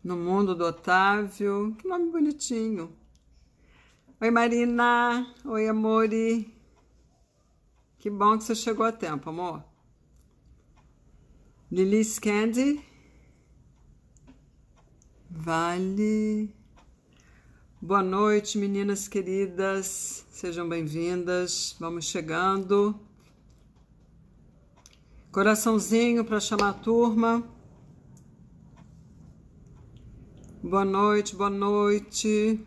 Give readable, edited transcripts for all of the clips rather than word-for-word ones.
No mundo do Otávio. Que nome bonitinho. Oi, Marina. Oi, amore. Que bom que você chegou a tempo, amor. Lilis Candy. Vale. Boa noite, meninas queridas. Sejam bem-vindas. Vamos chegando. Coraçãozinho para chamar a turma. Boa noite, boa noite.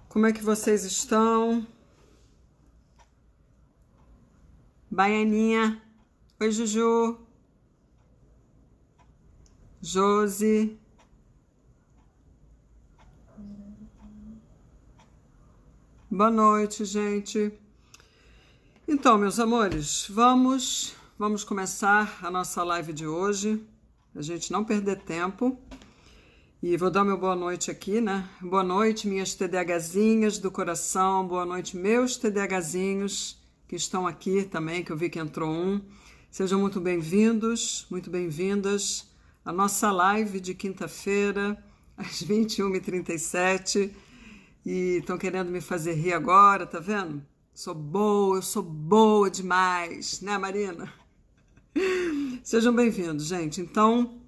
Como é que vocês estão? Baianinha. Oi, Juju. Josi. Boa noite, gente. Então, meus amores, vamos começar a nossa live de hoje. A gente não perder tempo. E vou dar meu boa noite aqui, né? Boa noite, minhas TDAHzinhas do coração. Boa noite, meus TDAHzinhos que estão aqui também, que eu vi que entrou um. Sejam muito bem-vindos, muito bem-vindas à nossa live de quinta-feira, às 21h37. E estão querendo me fazer rir agora, tá vendo? Eu sou boa demais, né, Marina? Sejam bem-vindos, gente. Então,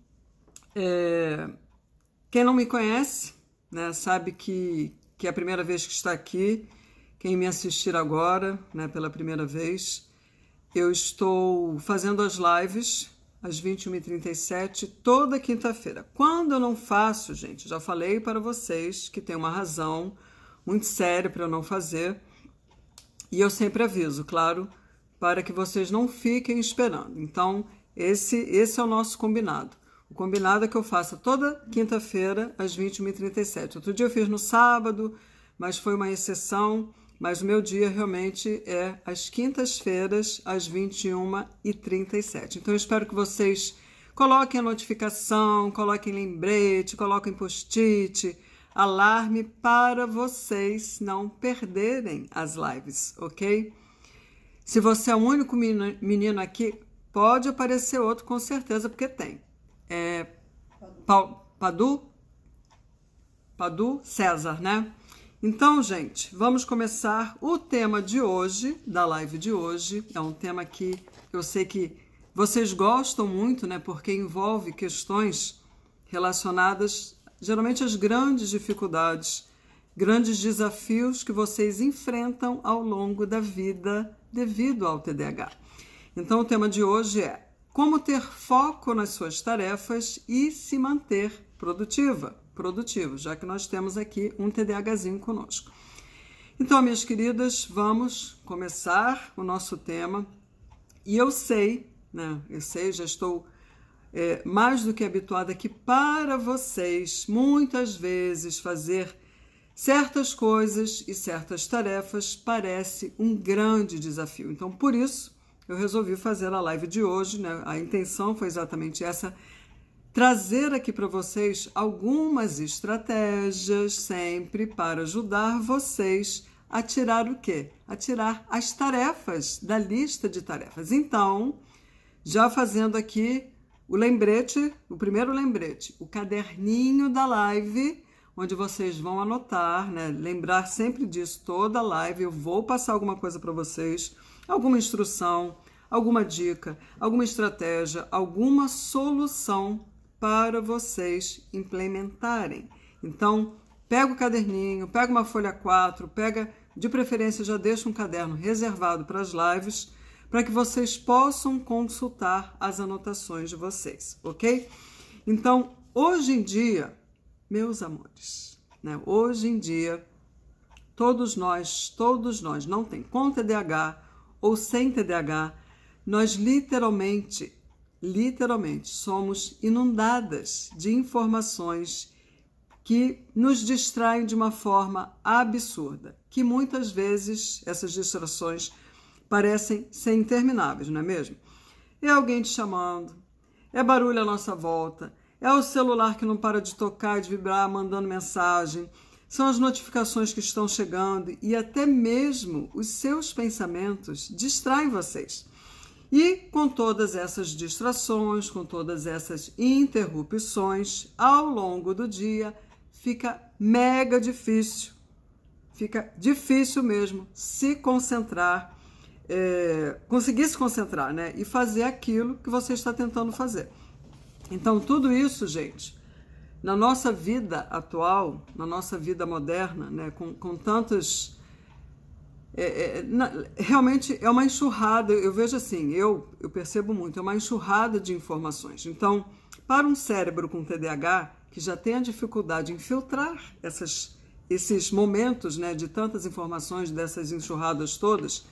quem não me conhece, né, sabe que é a primeira vez que está aqui. Quem me assistir agora, né, pela primeira vez, eu estou fazendo as lives às 21h37 toda quinta-feira. Quando eu não faço, gente, já falei para vocês que tem uma razão muito séria para eu não fazer. E eu sempre aviso, claro, para que vocês não fiquem esperando. Então, esse é o nosso combinado. O combinado é que eu faça toda quinta-feira às 21h37. Outro dia eu fiz no sábado, mas foi uma exceção. Mas o meu dia realmente é às quintas-feiras, às 21h37. Então eu espero que vocês coloquem a notificação, coloquem lembrete, coloquem post-it, alarme para vocês não perderem as lives, ok? Se você é o único menino aqui, pode aparecer outro com certeza, porque tem. Padu César, né? Então, gente, vamos começar o tema de hoje, da live de hoje. É um tema que eu sei que vocês gostam muito, né? Porque envolve questões relacionadas, geralmente, às grandes dificuldades, grandes desafios que vocês enfrentam ao longo da vida devido ao TDAH. Então, o tema de hoje é como ter foco nas suas tarefas e se manter produtivo, já que nós temos aqui um TDAHzinho conosco. Então, minhas queridas, vamos começar o nosso tema. E eu sei, né? Já estou mais do que habituada que para vocês, muitas vezes, fazer certas coisas e certas tarefas parece um grande desafio. Então, por isso, eu resolvi fazer a live de hoje, né? A intenção foi exatamente essa, trazer aqui para vocês algumas estratégias sempre para ajudar vocês a tirar o quê? A tirar as tarefas da lista de tarefas. Então, já fazendo aqui o lembrete, o primeiro lembrete, o caderninho da live, onde vocês vão anotar, né? Lembrar sempre disso, toda live eu vou passar alguma coisa para vocês, alguma instrução, alguma dica, alguma estratégia, alguma solução para vocês implementarem. Então, pega o caderninho, pega uma folha 4, pega, de preferência, já deixa um caderno reservado para as lives, para que vocês possam consultar as anotações de vocês, ok? Então, hoje em dia, meus amores, né? Hoje em dia, todos nós, não tem com TDAH ou sem TDAH, nós literalmente somos inundadas de informações que nos distraem de uma forma absurda, que muitas vezes essas distrações parecem ser intermináveis, não é mesmo? É alguém te chamando, é barulho à nossa volta, é o celular que não para de tocar e de vibrar, mandando mensagem, são as notificações que estão chegando e até mesmo os seus pensamentos distraem vocês. E com todas essas distrações, com todas essas interrupções, ao longo do dia, fica mega difícil. Fica difícil mesmo se concentrar, conseguir se concentrar, né? E fazer aquilo que você está tentando fazer. Então, tudo isso, gente, na nossa vida atual, na nossa vida moderna, né? Com tantos... realmente é uma enxurrada, eu vejo assim, eu percebo muito, é uma enxurrada de informações. Então, para um cérebro com TDAH, que já tem a dificuldade em filtrar esses momentos, né, de tantas informações, dessas enxurradas todas,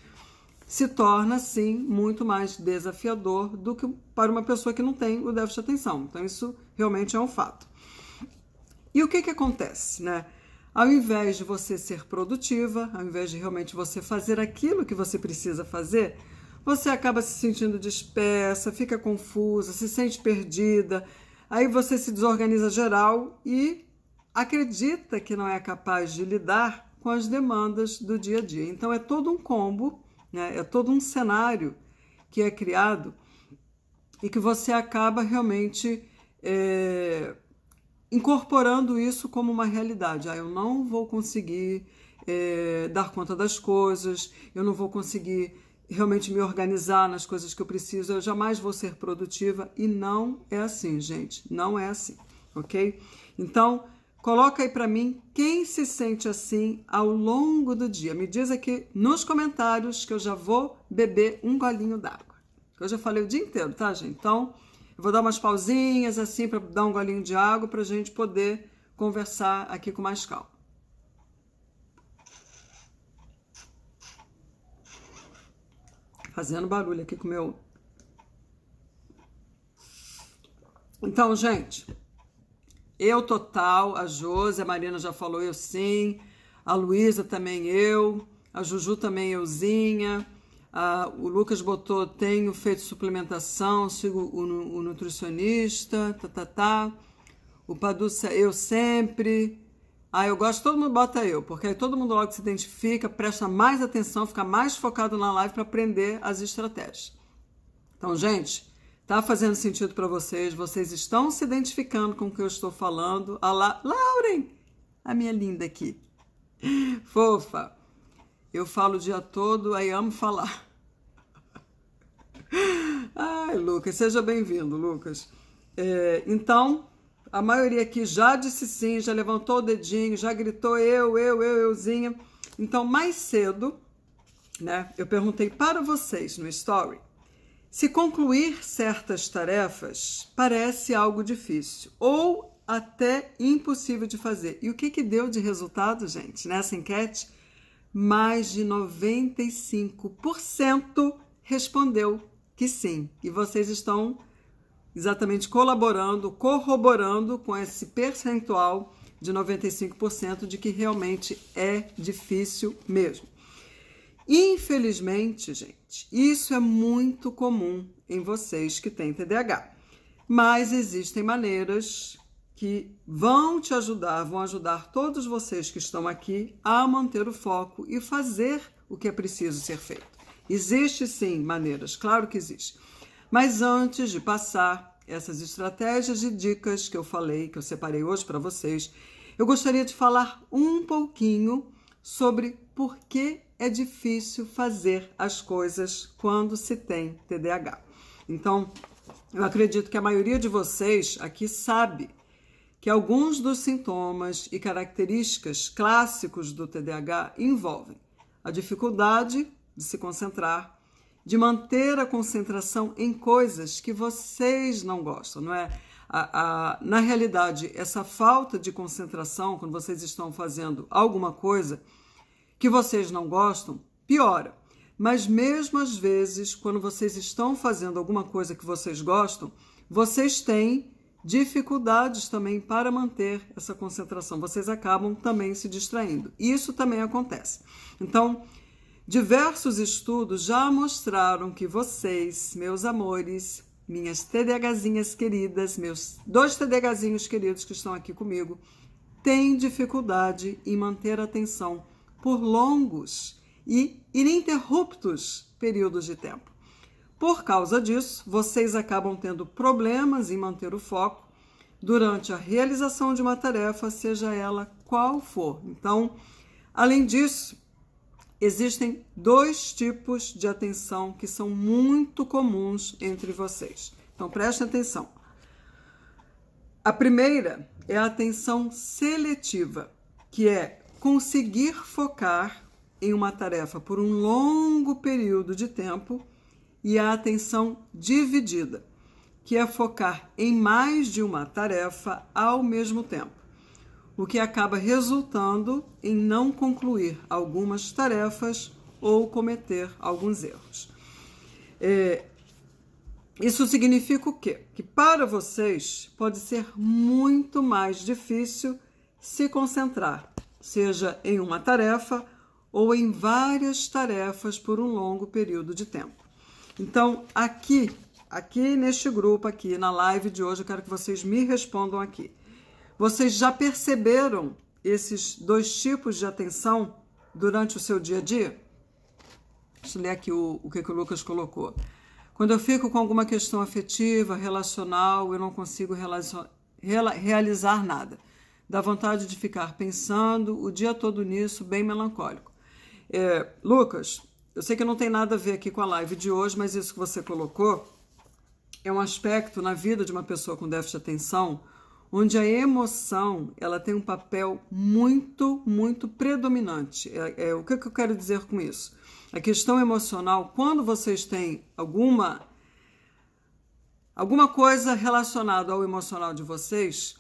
se torna, sim, muito mais desafiador do que para uma pessoa que não tem o déficit de atenção. Então, isso realmente é um fato. E o que acontece, né? Ao invés de você ser produtiva, ao invés de realmente você fazer aquilo que você precisa fazer, você acaba se sentindo dispersa, fica confusa, se sente perdida, aí você se desorganiza geral e acredita que não é capaz de lidar com as demandas do dia a dia. Então é todo um combo, né? É todo um cenário que é criado e que você acaba realmente incorporando isso como uma realidade. Eu não vou conseguir dar conta das coisas, eu não vou conseguir realmente me organizar nas coisas que eu preciso, eu jamais vou ser produtiva, e não é assim, gente, não é assim, ok? Então, coloca aí para mim quem se sente assim ao longo do dia. Me diz aqui nos comentários que eu já vou beber um golinho d'água. Eu já falei o dia inteiro, tá, gente? Então, eu vou dar umas pausinhas assim para dar um golinho de água para a gente poder conversar aqui com mais calma. Fazendo barulho aqui com o meu... Então, gente, eu total, a Josi, a Marina já falou eu sim, a Luísa também eu, a Juju também euzinha, o Lucas botou, tenho feito suplementação, sigo o nutricionista, o Paduça, eu sempre... eu gosto, todo mundo bota eu, porque aí todo mundo logo se identifica, presta mais atenção, fica mais focado na live para aprender as estratégias. Então, gente, tá fazendo sentido para vocês? Vocês estão se identificando com o que eu estou falando? Lauren, a minha linda aqui, fofa. Eu falo o dia todo, aí amo falar. Ai, Lucas, seja bem-vindo, Lucas. Então, a maioria aqui já disse sim, já levantou o dedinho, já gritou euzinha. Então, mais cedo, né, eu perguntei para vocês no Story se concluir certas tarefas parece algo difícil ou até impossível de fazer. E o que deu de resultado, gente, nessa enquete? Mais de 95% respondeu que sim. E vocês estão exatamente corroborando com esse percentual de 95% de que realmente é difícil mesmo. Infelizmente, gente, isso é muito comum em vocês que têm TDAH. Mas existem maneiras que vão te ajudar, vão ajudar todos vocês que estão aqui a manter o foco e fazer o que é preciso ser feito. Existe sim maneiras, claro que existe. Mas antes de passar essas estratégias e dicas que eu falei, que eu separei hoje para vocês, eu gostaria de falar um pouquinho sobre por que é difícil fazer as coisas quando se tem TDAH. Então, eu acredito que a maioria de vocês aqui sabe que alguns dos sintomas e características clássicos do TDAH envolvem a dificuldade de se concentrar, de manter a concentração em coisas que vocês não gostam, não é? Na realidade, essa falta de concentração, quando vocês estão fazendo alguma coisa que vocês não gostam, piora. Mas mesmo às vezes, quando vocês estão fazendo alguma coisa que vocês gostam, vocês têm dificuldades também para manter essa concentração. Vocês acabam também se distraindo. Isso também acontece. Então, diversos estudos já mostraram que vocês, meus amores, minhas TDAHzinhas queridas, meus 2 TDAHzinhos queridos que estão aqui comigo, têm dificuldade em manter a atenção por longos e ininterruptos períodos de tempo. Por causa disso, vocês acabam tendo problemas em manter o foco durante a realização de uma tarefa, seja ela qual for. Então, além disso, existem 2 tipos de atenção que são muito comuns entre vocês. Então, prestem atenção. A primeira é a atenção seletiva, que é conseguir focar em uma tarefa por um longo período de tempo, e a atenção dividida, que é focar em mais de uma tarefa ao mesmo tempo, o que acaba resultando em não concluir algumas tarefas ou cometer alguns erros. Isso significa o quê? Que para vocês pode ser muito mais difícil se concentrar, seja em uma tarefa ou em várias tarefas por um longo período de tempo. Então, aqui neste grupo, aqui na live de hoje, eu quero que vocês me respondam aqui. Vocês já perceberam esses 2 tipos de atenção durante o seu dia a dia? Deixa eu ler aqui o que o Lucas colocou. Quando eu fico com alguma questão afetiva, relacional, eu não consigo realizar nada. Dá vontade de ficar pensando o dia todo nisso, bem melancólico. Lucas, eu sei que não tem nada a ver aqui com a live de hoje, mas isso que você colocou é um aspecto na vida de uma pessoa com déficit de atenção, onde a emoção ela tem um papel muito, muito predominante. O que eu quero dizer com isso? A questão emocional, quando vocês têm alguma coisa relacionada ao emocional de vocês,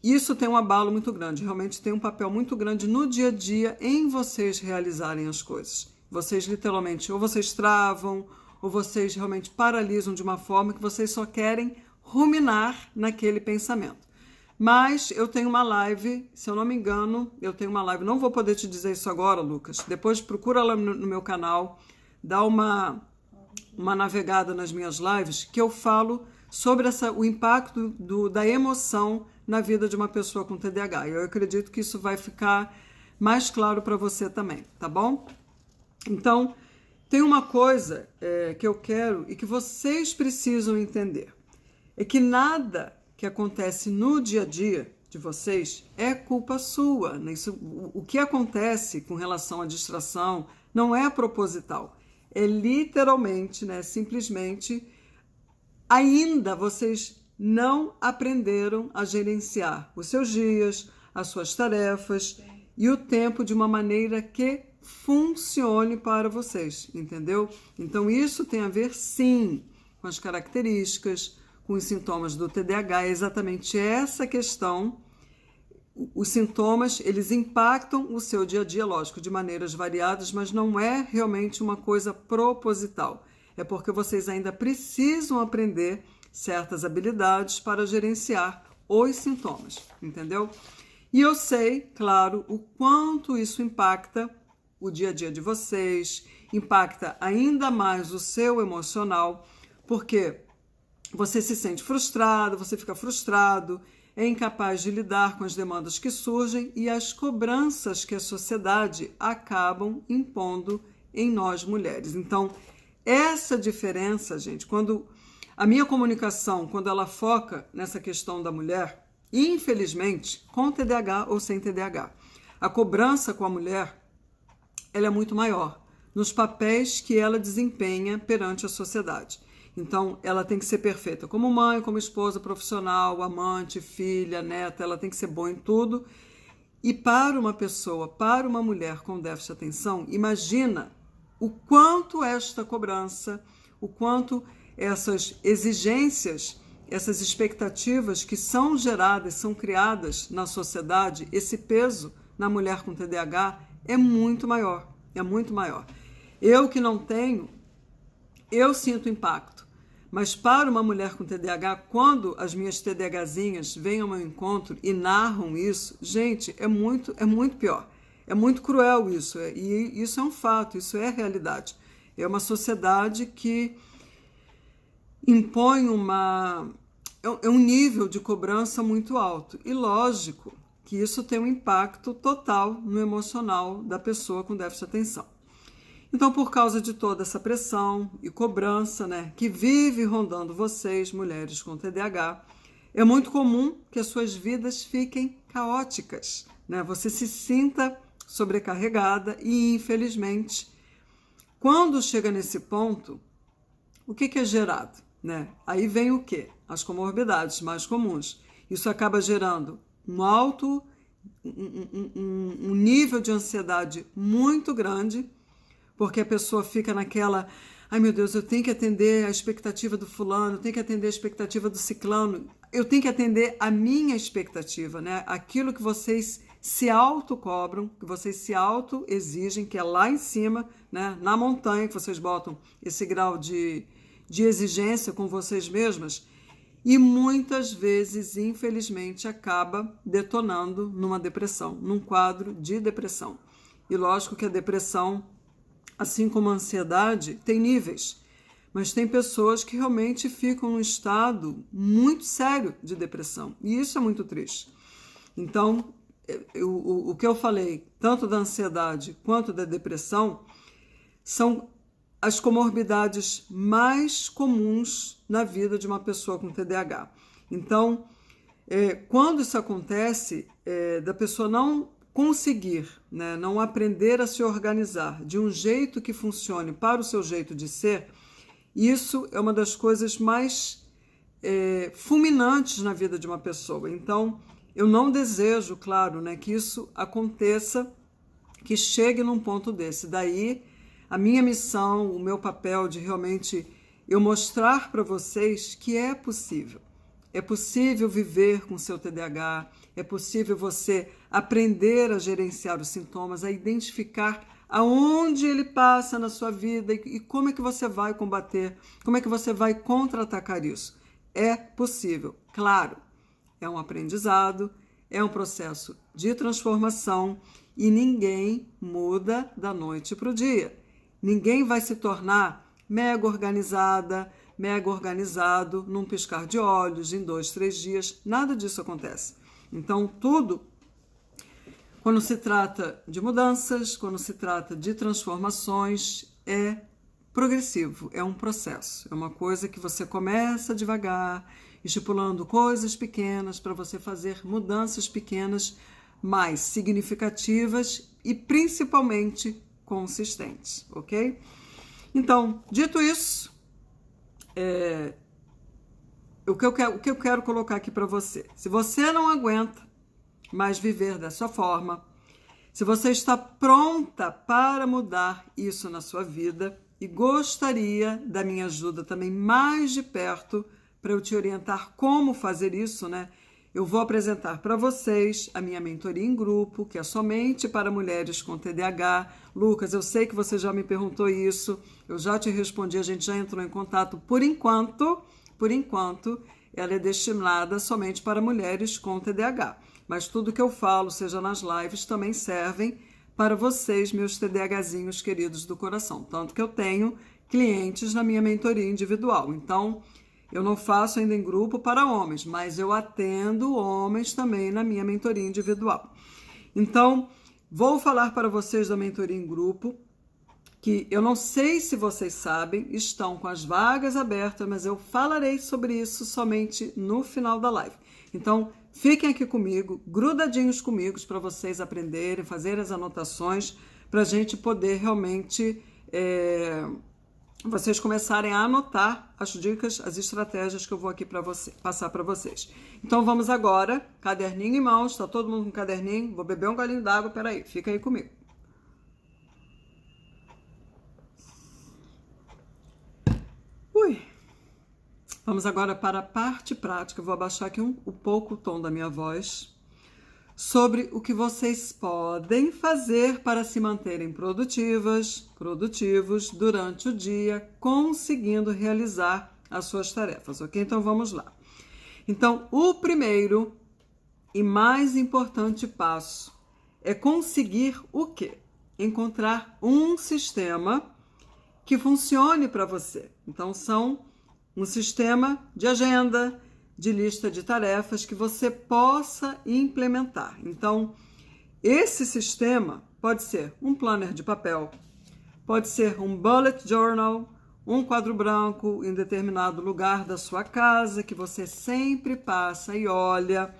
isso tem um abalo muito grande, realmente tem um papel muito grande no dia a dia em vocês realizarem as coisas. Vocês literalmente, ou vocês travam, ou vocês realmente paralisam de uma forma que vocês só querem ruminar naquele pensamento. Mas eu tenho uma live, se eu não me engano, eu tenho uma live, não vou poder te dizer isso agora, Lucas, depois procura lá no meu canal, dá uma navegada nas minhas lives, que eu falo sobre o impacto da emoção na vida de uma pessoa com TDAH. Eu acredito que isso vai ficar mais claro para você também, tá bom? Então, tem uma coisa que eu quero e que vocês precisam entender. É que nada que acontece no dia a dia de vocês é culpa sua. O que acontece com relação à distração não é proposital. É literalmente, simplesmente, ainda vocês não aprenderam a gerenciar os seus dias, as suas tarefas e o tempo de uma maneira que funcione para vocês, entendeu? Então, isso tem a ver, sim, com as características, com os sintomas do TDAH, é exatamente essa questão. Os sintomas, eles impactam o seu dia a dia, lógico, de maneiras variadas, mas não é realmente uma coisa proposital. É porque vocês ainda precisam aprender certas habilidades para gerenciar os sintomas, entendeu? E eu sei, claro, o quanto isso impacta o dia a dia de vocês, impacta ainda mais o seu emocional, porque você se sente frustrado, você fica frustrado, é incapaz de lidar com as demandas que surgem e as cobranças que a sociedade acabam impondo em nós mulheres. Então, essa diferença, gente, quando a minha comunicação, quando ela foca nessa questão da mulher, infelizmente, com TDAH ou sem TDAH, a cobrança com a mulher, ela é muito maior nos papéis que ela desempenha perante a sociedade. Então, ela tem que ser perfeita como mãe, como esposa, profissional, amante, filha, neta, ela tem que ser boa em tudo. E para uma pessoa, para uma mulher com déficit de atenção, imagina o quanto esta cobrança, o quanto essas exigências, essas expectativas que são geradas, são criadas na sociedade, esse peso na mulher com TDAH é muito maior, é muito maior. Eu que não tenho, eu sinto impacto. Mas para uma mulher com TDAH, quando as minhas TDAHzinhas vêm ao meu encontro e narram isso, gente, é muito pior. É muito cruel isso. E isso é um fato, isso é realidade. É uma sociedade que impõe um nível de cobrança muito alto. E lógico que isso tem um impacto total no emocional da pessoa com déficit de atenção. Então, por causa de toda essa pressão e cobrança, né, que vive rondando vocês, mulheres com TDAH, é muito comum que as suas vidas fiquem caóticas, né? Você se sinta sobrecarregada e, infelizmente, quando chega nesse ponto, o que é gerado, né? Aí vem o quê? As comorbidades mais comuns. Isso acaba gerando um nível de ansiedade muito grande, porque a pessoa fica naquela, ai meu Deus, eu tenho que atender a expectativa do fulano, eu tenho que atender a expectativa do ciclano, eu tenho que atender a minha expectativa, né? Aquilo que vocês se autocobram, que vocês se auto-exigem, que é lá em cima, né? Na montanha, que vocês botam esse grau de exigência com vocês mesmas, e muitas vezes, infelizmente, acaba detonando numa depressão, num quadro de depressão. E lógico que a depressão, assim como a ansiedade, tem níveis, mas tem pessoas que realmente ficam num estado muito sério de depressão, e isso é muito triste. Então, o que eu falei, tanto da ansiedade quanto da depressão, são as comorbidades mais comuns na vida de uma pessoa com TDAH. Então, quando isso acontece, da pessoa não conseguir, né, não aprender a se organizar de um jeito que funcione para o seu jeito de ser, isso é uma das coisas mais fulminantes na vida de uma pessoa. Então, eu não desejo, claro, né, que isso aconteça, que chegue num ponto desse. Daí, a minha missão, o meu papel de realmente eu mostrar para vocês que é possível. É possível viver com seu TDAH, é possível você aprender a gerenciar os sintomas, a identificar aonde ele passa na sua vida e como é que você vai combater, como é que você vai contra-atacar isso. É possível, claro, é um aprendizado, é um processo de transformação e ninguém muda da noite para o dia. Ninguém vai se tornar mega organizada, mega organizado num piscar de olhos, em 2, 3 dias. Nada disso acontece. Então, tudo, quando se trata de mudanças, quando se trata de transformações, é progressivo, é um processo. É uma coisa que você começa devagar, estipulando coisas pequenas para você fazer mudanças pequenas, mais significativas e principalmente consistentes, ok? Então, dito isso, o que eu quero colocar aqui para você. Se você não aguenta mais viver dessa forma, se você está pronta para mudar isso na sua vida e gostaria da minha ajuda também mais de perto para eu te orientar como fazer isso, né? Eu vou apresentar para vocês a minha mentoria em grupo, que é somente para mulheres com TDAH. Lucas, eu sei que você já me perguntou isso, eu já te respondi, a gente já entrou em contato. Por enquanto, ela é destinada somente para mulheres com TDAH. Mas tudo que eu falo, seja nas lives, também servem para vocês, meus TDAHzinhos queridos do coração. Tanto que eu tenho clientes na minha mentoria individual. Então, eu não faço ainda em grupo para homens, mas eu atendo homens também na minha mentoria individual. Então, vou falar para vocês da mentoria em grupo, que eu não sei se vocês sabem, estão com as vagas abertas, mas eu falarei sobre isso somente no final da live. Então, fiquem aqui comigo, grudadinhos comigo, para vocês aprenderem, fazer as anotações, para a gente poder realmente... vocês começarem a anotar as dicas, as estratégias que eu vou aqui passar para vocês. Então vamos agora, caderninho em mãos, está todo mundo com caderninho? Vou beber um golinho d'água, peraí, fica aí comigo. Vamos agora para a parte prática, eu vou abaixar aqui um pouco o tom da minha voz, sobre o que vocês podem fazer para se manterem produtivos durante o dia, conseguindo realizar as suas tarefas, ok? Então, vamos lá. Então, o primeiro e mais importante passo é conseguir o quê? Encontrar um sistema que funcione para você. Então, são um sistema de agenda, de lista de tarefas que você possa implementar. Então, esse sistema pode ser um planner de papel, pode ser um bullet journal, um quadro branco em determinado lugar da sua casa que você sempre passa e olha,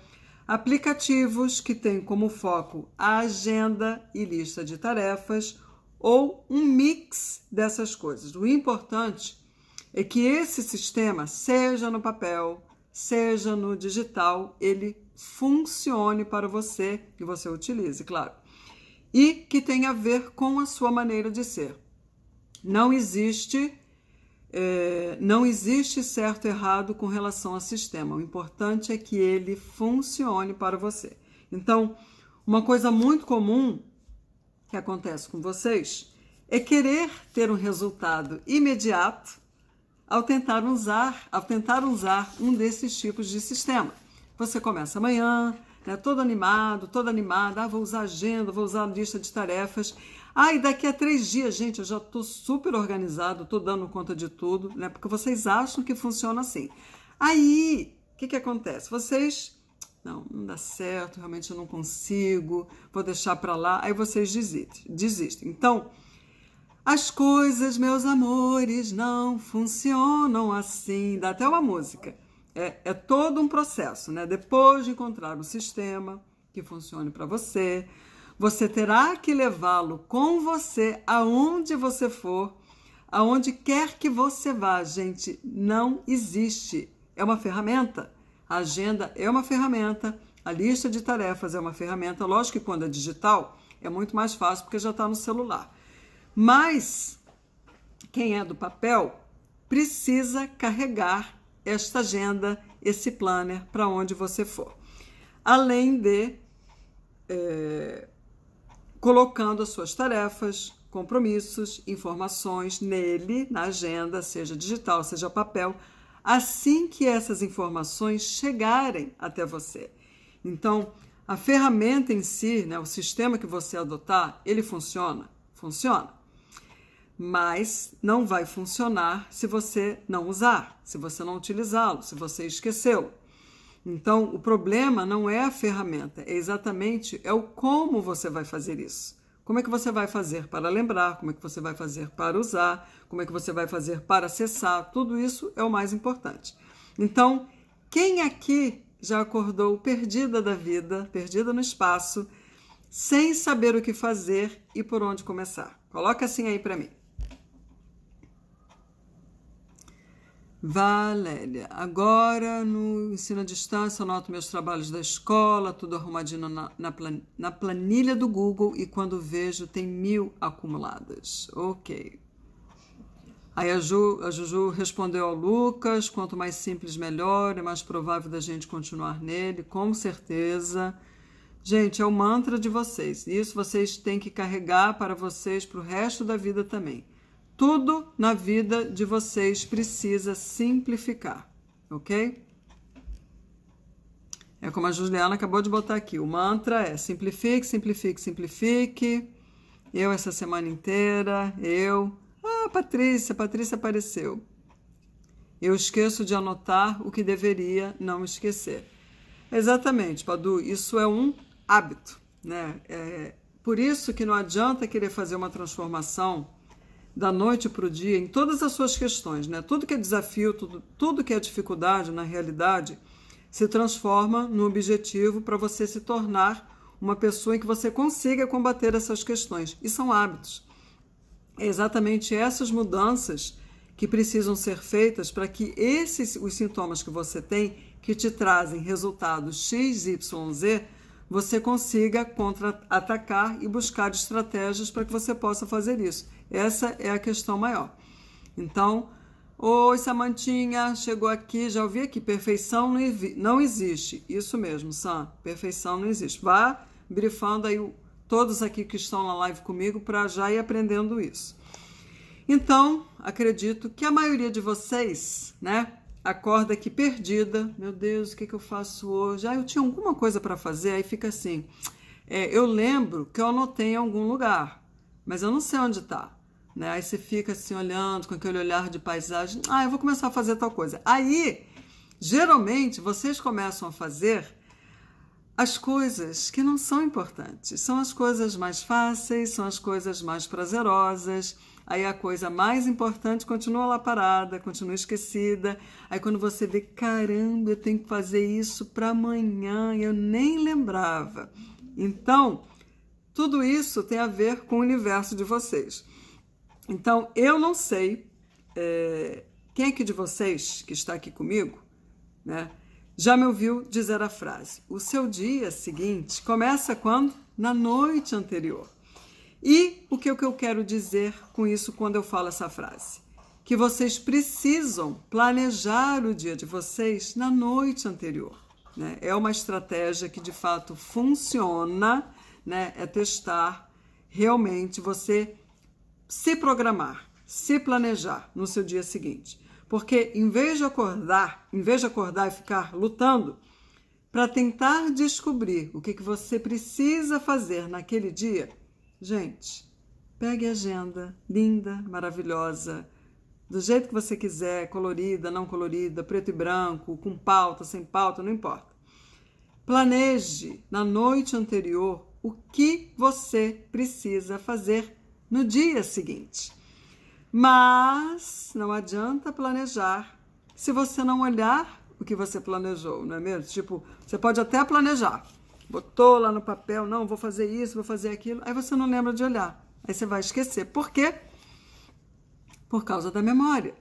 aplicativos que têm como foco a agenda e lista de tarefas ou um mix dessas coisas. O importante é que esse sistema, seja no papel, seja no digital, ele funcione para você e você utilize, claro. E que tenha a ver com a sua maneira de ser. Não existe certo e errado com relação ao sistema. O importante é que ele funcione para você. Então, uma coisa muito comum que acontece com vocês é querer ter um resultado imediato ao tentar usar um desses tipos de sistema. Você começa amanhã, né, todo animado, toda animada, vou usar agenda, vou usar lista de tarefas. E daqui a 3 dias, gente, eu já estou super organizado, estou dando conta de tudo, né? Porque vocês acham que funciona assim. Aí, o que acontece? Vocês, não dá certo, realmente eu não consigo, vou deixar para lá, aí vocês desistem. Então, as coisas, meus amores, não funcionam assim. Dá até uma música. É todo um processo, né? Depois de encontrar um sistema que funcione para você, você terá que levá-lo com você aonde você for, aonde quer que você vá. Gente, não existe. É uma ferramenta. A agenda é uma ferramenta, a lista de tarefas é uma ferramenta. Lógico que quando é digital é muito mais fácil porque já está no celular. Mas quem é do papel precisa carregar esta agenda, esse planner para onde você for. Além de colocando as suas tarefas, compromissos, informações nele, na agenda, seja digital, seja papel, assim que essas informações chegarem até você. Então, a ferramenta em si, né, o sistema que você adotar, ele funciona? Funciona. Mas não vai funcionar se você não usar, se você não utilizá-lo, se você esquecê-lo. Então, o problema não é a ferramenta, é exatamente o como você vai fazer isso. Como é que você vai fazer para lembrar, como é que você vai fazer para usar, como é que você vai fazer para acessar, tudo isso é o mais importante. Então, quem aqui já acordou perdida da vida, perdida no espaço, sem saber o que fazer e por onde começar? Coloca assim aí para mim. Valéria, agora no ensino à distância, eu anoto meus trabalhos da escola, tudo arrumadinho na planilha do Google e quando vejo tem 1000 acumuladas. Ok. Aí a Juju respondeu ao Lucas, quanto mais simples melhor, é mais provável da gente continuar nele, com certeza. Gente, é o mantra de vocês, isso vocês têm que carregar para vocês para o resto da vida também. Tudo na vida de vocês precisa simplificar, ok? É como a Juliana acabou de botar aqui. O mantra é simplifique, simplifique, simplifique. Eu essa semana inteira, Patrícia apareceu. Eu esqueço de anotar o que deveria não esquecer. Exatamente, Padu, isso é um hábito, né? Por isso que não adianta querer fazer uma transformação da noite para o dia, em todas as suas questões, né? Tudo que é desafio, tudo que é dificuldade, na realidade, se transforma num objetivo para você se tornar uma pessoa em que você consiga combater essas questões. E são hábitos. É exatamente essas mudanças que precisam ser feitas para que os sintomas que você tem, que te trazem resultados X, Y, Z, você consiga contra-atacar e buscar estratégias para que você possa fazer isso. Essa é a questão maior. Então, oi Samantinha, chegou aqui, já ouvi aqui, perfeição não existe. Isso mesmo, Sam, perfeição não existe. Vá brifando aí todos aqui que estão na live comigo para já ir aprendendo isso. Então, acredito que a maioria de vocês, né, acorda aqui perdida. Meu Deus, o que eu faço hoje? Eu tinha alguma coisa para fazer, aí fica assim. Eu lembro que eu anotei em algum lugar, mas eu não sei onde está. Né? Aí você fica assim olhando com aquele olhar de paisagem. Eu vou começar a fazer tal coisa. Aí, geralmente, vocês começam a fazer as coisas que não são importantes. São as coisas mais fáceis, são as coisas mais prazerosas, aí a coisa mais importante continua lá parada, continua esquecida. Aí quando você vê, caramba, eu tenho que fazer isso para amanhã, eu nem lembrava. Então, tudo isso tem a ver com o universo de vocês. Então, eu não sei quem aqui de vocês que está aqui comigo, né, já me ouviu dizer a frase: o seu dia seguinte começa quando? Na noite anterior. E o que eu quero dizer com isso quando eu falo essa frase? Que vocês precisam planejar o dia de vocês na noite anterior, né? É uma estratégia que de fato funciona, né? É testar realmente você se programar, se planejar no seu dia seguinte. Porque em vez de acordar e ficar lutando para tentar descobrir o que você precisa fazer naquele dia, gente, pegue a agenda linda, maravilhosa, do jeito que você quiser, colorida, não colorida, preto e branco, com pauta, sem pauta, não importa. Planeje na noite anterior o que você precisa fazer no dia seguinte. Mas não adianta planejar se você não olhar o que você planejou, não é mesmo? Tipo, você pode até planejar, botou lá no papel, não, vou fazer isso, vou fazer aquilo, aí você não lembra de olhar, aí você vai esquecer. Por quê? Por causa da memória.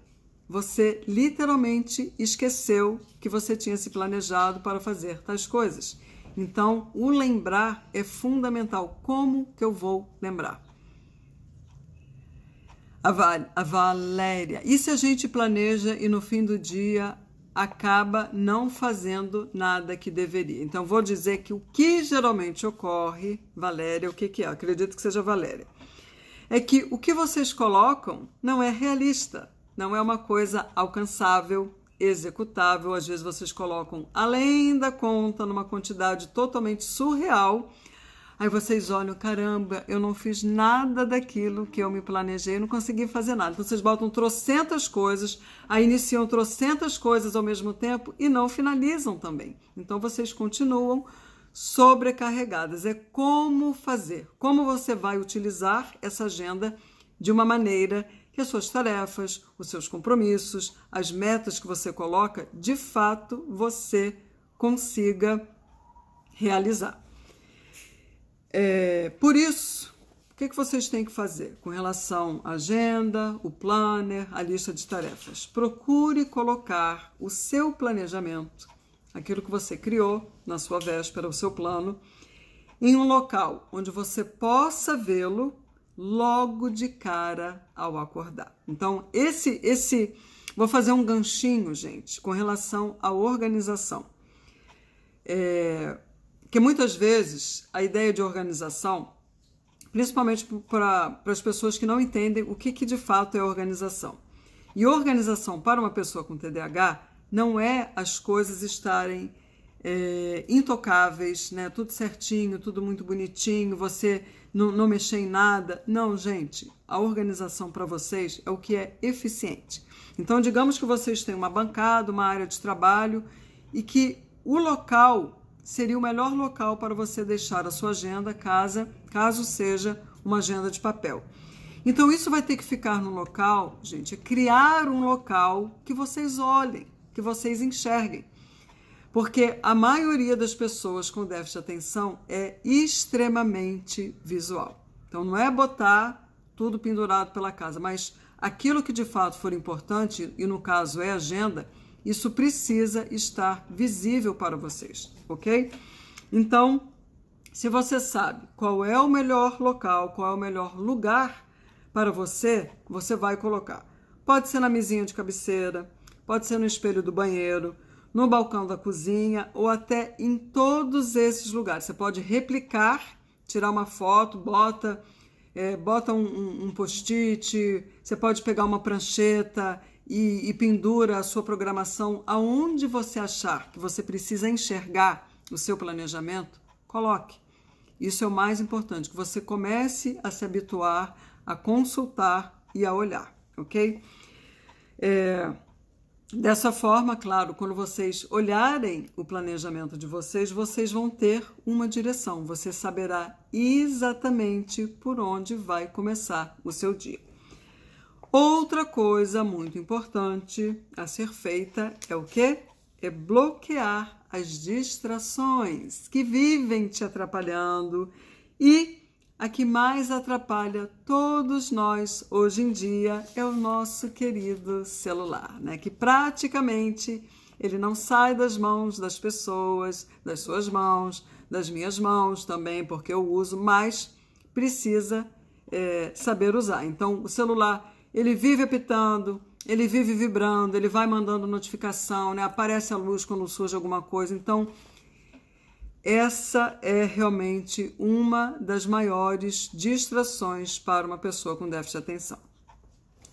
Você literalmente esqueceu que você tinha se planejado para fazer tais coisas. Então, o lembrar é fundamental. Como que eu vou lembrar? A Valéria. E se a gente planeja e no fim do dia acaba não fazendo nada que deveria? Então, vou dizer que o que geralmente ocorre, Valéria, o que é? Acredito que seja Valéria. É que o que vocês colocam não é realista, não é uma coisa alcançável, executável. Às vezes vocês colocam além da conta, numa quantidade totalmente surreal. Aí vocês olham, caramba, eu não fiz nada daquilo que eu me planejei, eu não consegui fazer nada. Então vocês botam trocentas coisas, aí iniciam trocentas coisas ao mesmo tempo e não finalizam também. Então vocês continuam sobrecarregadas. É como fazer, como você vai utilizar essa agenda de uma maneira que as suas tarefas, os seus compromissos, as metas que você coloca, de fato você consiga realizar. Por isso, o que vocês têm que fazer com relação à agenda, o planner, a lista de tarefas? Procure colocar o seu planejamento, aquilo que você criou na sua véspera, o seu plano, em um local onde você possa vê-lo logo de cara ao acordar. Então, vou fazer um ganchinho, gente, com relação à organização. Que muitas vezes a ideia de organização, principalmente para as pessoas que não entendem o que de fato é organização. E organização para uma pessoa com TDAH não é as coisas estarem intocáveis, né? Tudo certinho, tudo muito bonitinho, você não mexer em nada. Não, gente, a organização para vocês é o que é eficiente. Então, digamos que vocês têm uma bancada, uma área de trabalho e que o local seria o melhor local para você deixar a sua agenda, caso seja uma agenda de papel. Então, isso vai ter que ficar no local, gente, é criar um local que vocês olhem, que vocês enxerguem. Porque a maioria das pessoas com déficit de atenção é extremamente visual. Então, não é botar tudo pendurado pela casa, mas aquilo que de fato for importante, e no caso é agenda, isso precisa estar visível para vocês, ok? Então, se você sabe qual é o melhor local, qual é o melhor lugar para você, você vai colocar. Pode ser na mesinha de cabeceira, pode ser no espelho do banheiro, no balcão da cozinha ou até em todos esses lugares. Você pode replicar, tirar uma foto, bota um post-it, você pode pegar uma prancheta e pendura a sua programação aonde você achar que você precisa enxergar o seu planejamento, coloque. Isso é o mais importante, que você comece a se habituar a consultar e a olhar, ok? Dessa forma, claro, quando vocês olharem o planejamento de vocês, vocês vão ter uma direção, você saberá exatamente por onde vai começar o seu dia. Outra coisa muito importante a ser feita é o quê? É bloquear as distrações que vivem te atrapalhando, e a que mais atrapalha todos nós hoje em dia é o nosso querido celular, né? Que praticamente ele não sai das mãos das pessoas, das suas mãos, das minhas mãos também, porque eu uso, mas precisa saber usar. Então, o celular, ele vive apitando, ele vive vibrando, ele vai mandando notificação, né? Aparece a luz quando surge alguma coisa. Então, essa é realmente uma das maiores distrações para uma pessoa com déficit de atenção.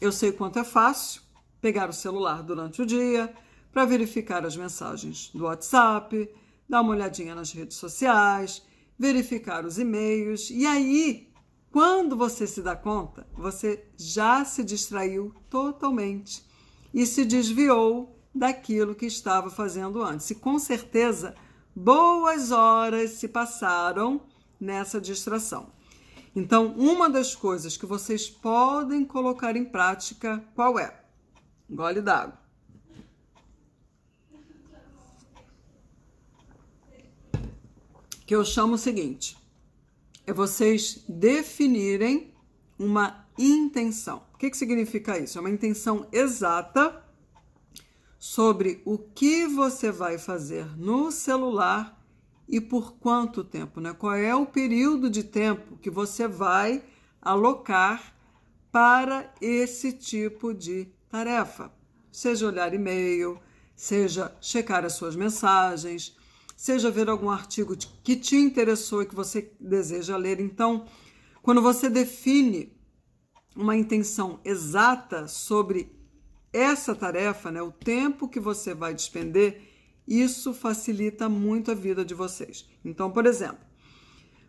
Eu sei quanto é fácil pegar o celular durante o dia para verificar as mensagens do WhatsApp, dar uma olhadinha nas redes sociais, verificar os e-mails, e aí, quando você se dá conta, você já se distraiu totalmente e se desviou daquilo que estava fazendo antes. E com certeza, boas horas se passaram nessa distração. Então, uma das coisas que vocês podem colocar em prática, qual é? Gole d'água. Que eu chamo o seguinte, é vocês definirem uma intenção. O que significa isso? É uma intenção exata sobre o que você vai fazer no celular e por quanto tempo, né? Qual é o período de tempo que você vai alocar para esse tipo de tarefa? Seja olhar e-mail, seja checar as suas mensagens, seja ver algum artigo que te interessou e que você deseja ler. Então, quando você define uma intenção exata sobre essa tarefa, né, o tempo que você vai despender, isso facilita muito a vida de vocês. Então, por exemplo,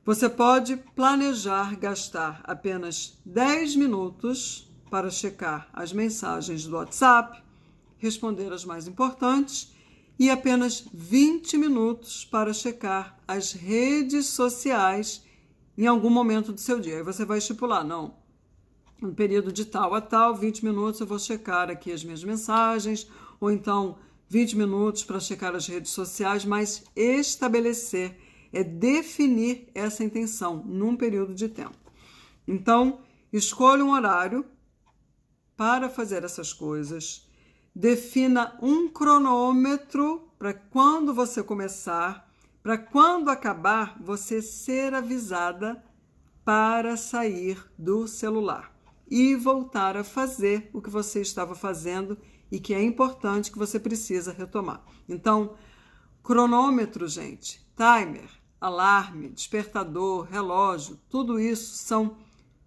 você pode planejar gastar apenas 10 minutos para checar as mensagens do WhatsApp, responder as mais importantes, e apenas 20 minutos para checar as redes sociais em algum momento do seu dia. Aí você vai estipular, não, no período de tal a tal, 20 minutos eu vou checar aqui as minhas mensagens, ou então 20 minutos para checar as redes sociais, mas estabelecer é definir essa intenção num período de tempo. Então, escolha um horário para fazer essas coisas. Defina um cronômetro para quando você começar, para quando acabar, você ser avisada para sair do celular e voltar a fazer o que você estava fazendo e que é importante, que você precisa retomar. Então, cronômetro, gente, timer, alarme, despertador, relógio, tudo isso são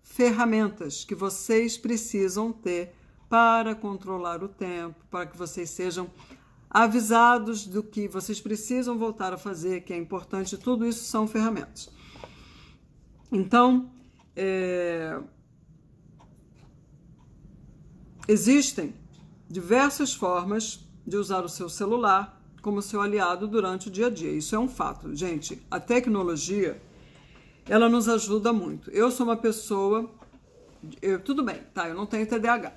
ferramentas que vocês precisam ter para controlar o tempo, para que vocês sejam avisados do que vocês precisam voltar a fazer, que é importante. Tudo isso são ferramentas. Então, existem diversas formas de usar o seu celular como seu aliado durante o dia a dia. Isso é um fato. Gente, a tecnologia, ela nos ajuda muito. Eu sou uma pessoa... tudo bem, tá? Eu não tenho TDAH.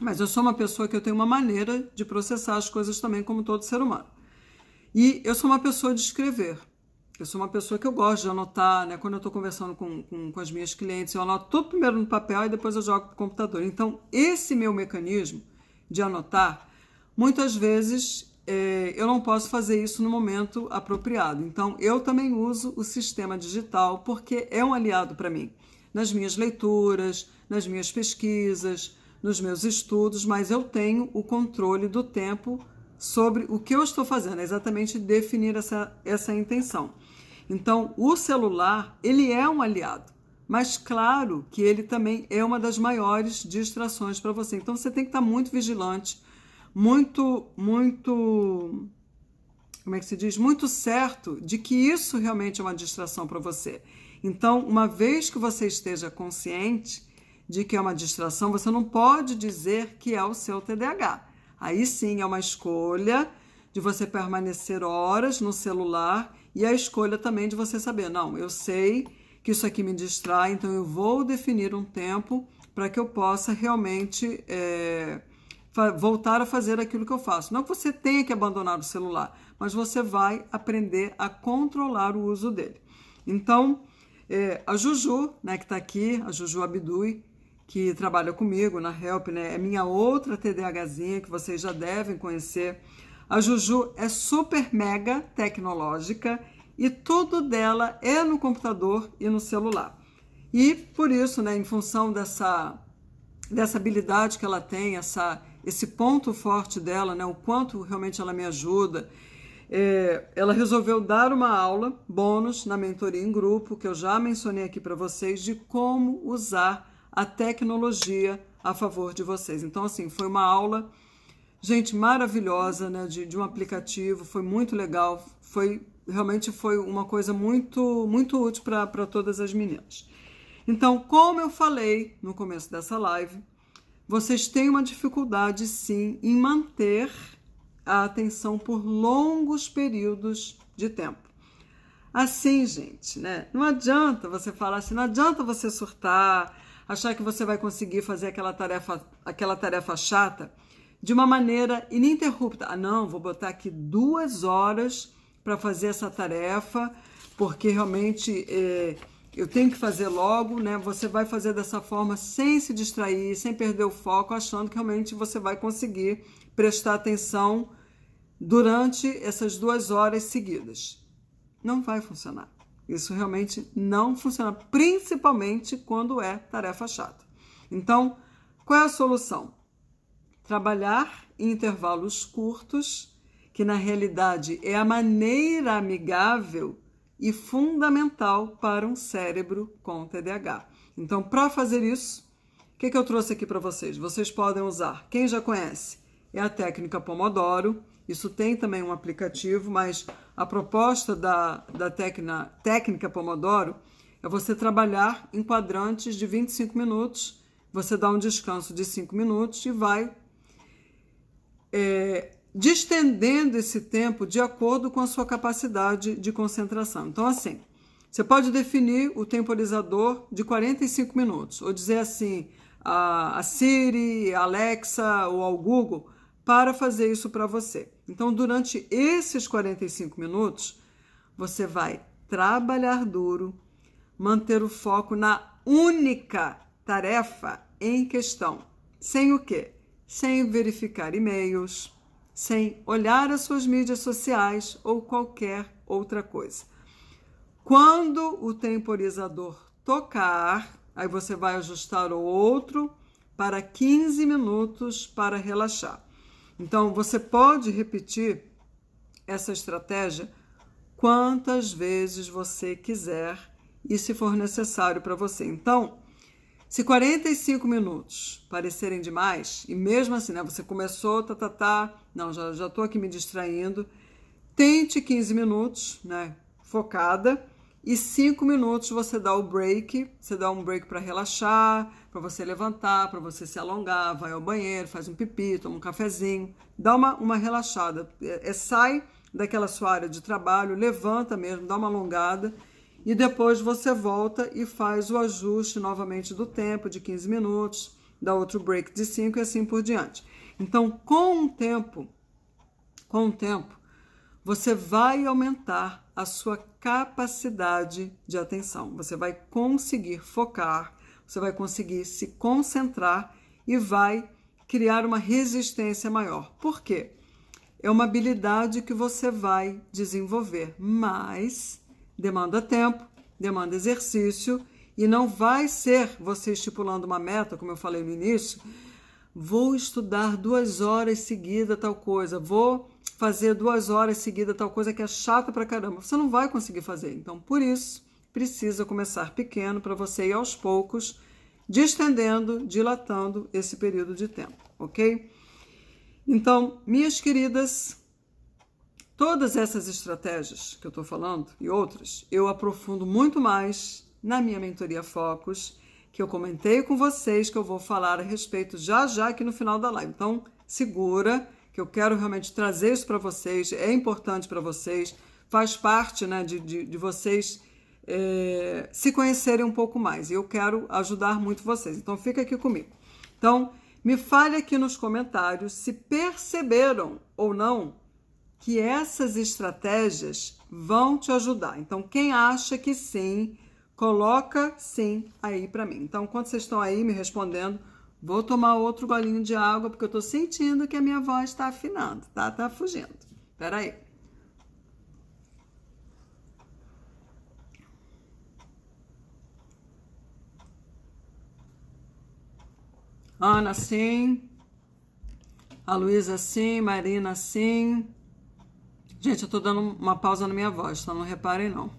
Mas eu sou uma pessoa que eu tenho uma maneira de processar as coisas também, como todo ser humano. E eu sou uma pessoa de escrever. Eu sou uma pessoa que eu gosto de anotar, né? Quando eu estou conversando com as minhas clientes, eu anoto tudo primeiro no papel e depois eu jogo para o computador. Então, esse meu mecanismo de anotar, muitas vezes eu não posso fazer isso no momento apropriado. Então, eu também uso o sistema digital porque é um aliado para mim. Nas minhas leituras, nas minhas pesquisas, nos meus estudos, mas eu tenho o controle do tempo sobre o que eu estou fazendo, é exatamente definir essa intenção. Então, o celular, ele é um aliado, mas claro que ele também é uma das maiores distrações para você. Então, você tem que estar muito vigilante, muito, como é que se diz? Muito certo de que isso realmente é uma distração para você. Então, uma vez que você esteja consciente de que é uma distração, você não pode dizer que é o seu TDAH. Aí sim é uma escolha de você permanecer horas no celular e a escolha também de você saber, não, eu sei que isso aqui me distrai, então eu vou definir um tempo para que eu possa realmente voltar a fazer aquilo que eu faço. Não que você tenha que abandonar o celular, mas você vai aprender a controlar o uso dele. Então, a Juju, né, que está aqui, a Juju Abdui, que trabalha comigo na Help, né, é minha outra TDAHzinha que vocês já devem conhecer. A Juju é super mega tecnológica e tudo dela é no computador e no celular. E por isso, né, em função dessa habilidade que ela tem, esse ponto forte dela, né, o quanto realmente ela me ajuda, ela resolveu dar uma aula bônus na mentoria em grupo, que eu já mencionei aqui para vocês, de como usar a tecnologia a favor de vocês. Então, assim, foi uma aula, gente, maravilhosa, né, de um aplicativo, foi muito legal, realmente foi uma coisa muito, muito útil para todas as meninas. Então, como eu falei no começo dessa live, vocês têm uma dificuldade, sim, em manter a atenção por longos períodos de tempo. Assim, gente, né? Não adianta você falar assim, não adianta você surtar, achar que você vai conseguir fazer aquela tarefa chata de uma maneira ininterrupta. Ah, não, vou botar aqui 2 horas para fazer essa tarefa, porque realmente eu tenho que fazer logo, né? Você vai fazer dessa forma sem se distrair, sem perder o foco, achando que realmente você vai conseguir prestar atenção durante essas 2 horas seguidas. Não vai funcionar. Isso realmente não funciona, principalmente quando é tarefa chata. Então, qual é a solução? Trabalhar em intervalos curtos, que na realidade é a maneira amigável e fundamental para um cérebro com TDAH. Então, para fazer isso, o que eu trouxe aqui para vocês? Vocês podem usar, quem já conhece, é a técnica Pomodoro. Isso tem também um aplicativo, mas a proposta da técnica Pomodoro é você trabalhar em quadrantes de 25 minutos, você dá um descanso de 5 minutos e vai distendendo esse tempo de acordo com a sua capacidade de concentração. Então, assim, você pode definir o temporizador de 45 minutos, ou dizer assim, a Siri, a Alexa ou ao Google, para fazer isso para você. Então, durante esses 45 minutos, você vai trabalhar duro, manter o foco na única tarefa em questão. Sem o quê? Sem verificar e-mails, sem olhar as suas mídias sociais ou qualquer outra coisa. Quando o temporizador tocar, aí você vai ajustar o outro para 15 minutos para relaxar. Então, você pode repetir essa estratégia quantas vezes você quiser e se for necessário para você. Então, se 45 minutos parecerem demais, e mesmo assim, né, você começou, não, já estou aqui me distraindo, tente 15 minutos, né, focada, e 5 minutos você dá o break, você dá um break para relaxar, para você levantar, para você se alongar, vai ao banheiro, faz um pipi, toma um cafezinho, dá uma relaxada, sai daquela sua área de trabalho, levanta mesmo, dá uma alongada, e depois você volta e faz o ajuste novamente do tempo de 15 minutos, dá outro break de 5 e assim por diante. Então, com o tempo, você vai aumentar a sua capacidade de atenção. Você vai conseguir focar, você vai conseguir se concentrar e vai criar uma resistência maior. Por quê? É uma habilidade que você vai desenvolver, mas demanda tempo, demanda exercício e não vai ser você estipulando uma meta, como eu falei no início, vou estudar 2 horas seguidas tal coisa, vou fazer 2 horas seguidas tal coisa que é chata pra caramba. Você não vai conseguir fazer. Então, por isso, precisa começar pequeno para você ir aos poucos, distendendo, dilatando esse período de tempo, ok? Então, minhas queridas, todas essas estratégias que eu estou falando e outras, eu aprofundo muito mais na minha mentoria Focus, que eu comentei com vocês, que eu vou falar a respeito já aqui no final da live. Então, segura, que eu quero realmente trazer isso para vocês, é importante para vocês, faz parte, né, de vocês se conhecerem um pouco mais. E eu quero ajudar muito vocês. Então, fica aqui comigo. Então, me fale aqui nos comentários se perceberam ou não que essas estratégias vão te ajudar. Então, quem acha que sim, coloca sim aí para mim. Então, enquanto vocês estão aí me respondendo, vou tomar outro golinho de água, porque eu estou sentindo que a minha voz está afinando, tá? Tá fugindo. Espera aí. Ana, sim. A Luísa, sim. Marina, sim. Gente, eu tô dando uma pausa na minha voz, então não reparem, não.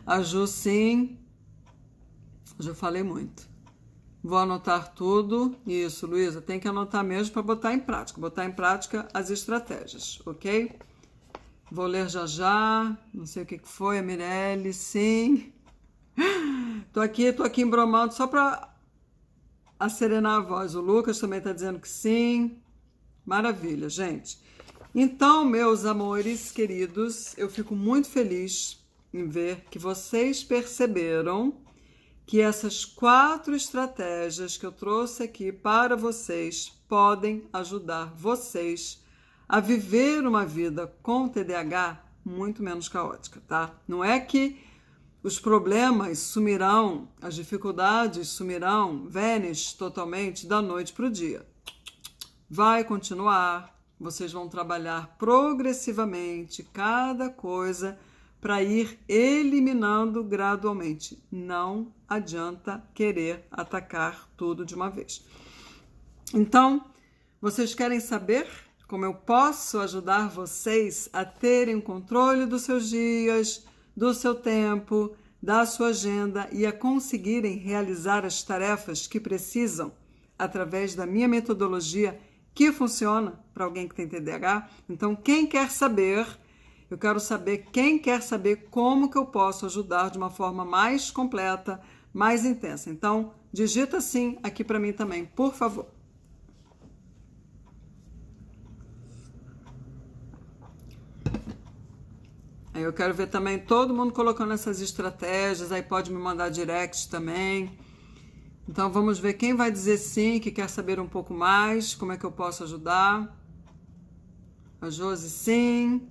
A Ju, sim. Já falei muito. Vou anotar tudo. Isso, Luísa, tem que anotar mesmo para botar em prática. Botar em prática as estratégias, ok? Vou ler já já. Não sei o que foi. A Mirelle, sim. Tô aqui embromando só para serenar a voz. O Lucas também tá dizendo que sim. Maravilha, gente. Então, meus amores queridos, eu fico muito feliz em ver que vocês perceberam que essas 4 estratégias que eu trouxe aqui para vocês podem ajudar vocês a viver uma vida com TDAH muito menos caótica, tá? Não é que os problemas sumirão, as dificuldades sumirão, vanish totalmente da noite para o dia. Vai continuar, vocês vão trabalhar progressivamente cada coisa para ir eliminando gradualmente. Não adianta querer atacar tudo de uma vez. Então, vocês querem saber como eu posso ajudar vocês a terem o controle dos seus dias, do seu tempo, da sua agenda e a conseguirem realizar as tarefas que precisam através da minha metodologia que funciona para alguém que tem TDAH? Então, quem quer saber... Eu quero saber quem quer saber como que eu posso ajudar de uma forma mais completa, mais intensa. Então, digita sim aqui para mim também, por favor. Aí eu quero ver também todo mundo colocando essas estratégias, aí pode me mandar direct também. Então, vamos ver quem vai dizer sim, que quer saber um pouco mais, como é que eu posso ajudar. A Josi, sim.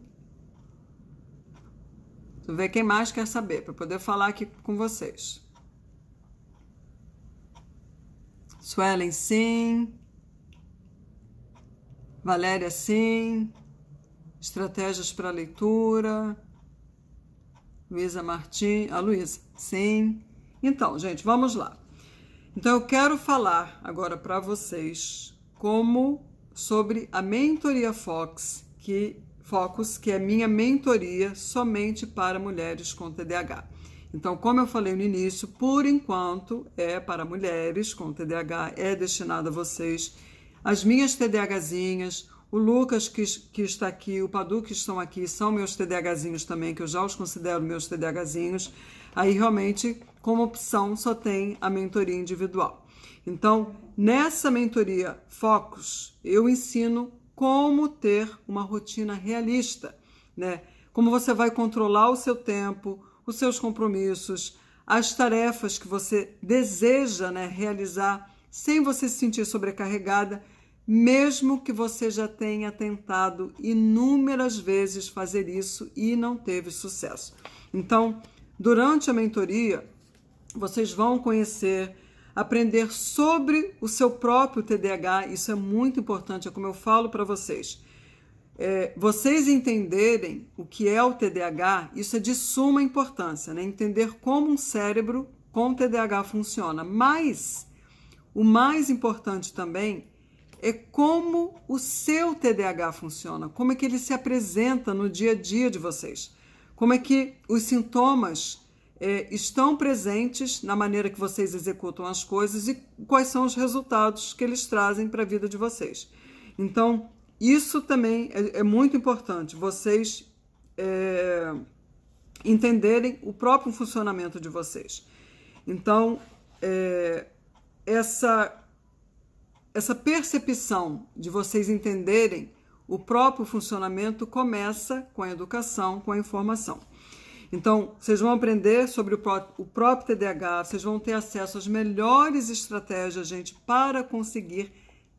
Vou ver quem mais quer saber, para poder falar aqui com vocês. Suelen, sim. Valéria, sim. Estratégias para leitura. Luísa Martins. A Luísa, sim. Então, gente, vamos lá. Então, eu quero falar agora para vocês sobre a mentoria Focus, que é minha mentoria somente para mulheres com TDAH. Então, como eu falei no início, por enquanto é para mulheres com TDAH, é destinado a vocês. As minhas TDAHzinhas, o Lucas que está aqui, o Padu que estão aqui, são meus TDAHzinhos também, que eu já os considero meus TDAHzinhos. Aí, realmente, como opção, só tem a mentoria individual. Então, nessa mentoria Focus, eu ensino como ter uma rotina realista, né? Como você vai controlar o seu tempo, os seus compromissos, as tarefas que você deseja, né, realizar sem você se sentir sobrecarregada, mesmo que você já tenha tentado inúmeras vezes fazer isso e não teve sucesso. Então, durante a mentoria, vocês vão aprender sobre o seu próprio TDAH, isso é muito importante, é como eu falo para vocês. Vocês entenderem o que é o TDAH, isso é de suma importância, né? Entender como um cérebro com TDAH funciona. Mas o mais importante também é como o seu TDAH funciona, como é que ele se apresenta no dia a dia de vocês, como é que os sintomas estão presentes na maneira que vocês executam as coisas e quais são os resultados que eles trazem para a vida de vocês. Então, isso também é muito importante, vocês entenderem o próprio funcionamento de vocês. Então, essa percepção de vocês entenderem o próprio funcionamento começa com a educação, com a informação. Então, vocês vão aprender sobre o próprio TDAH, vocês vão ter acesso às melhores estratégias, gente, para conseguir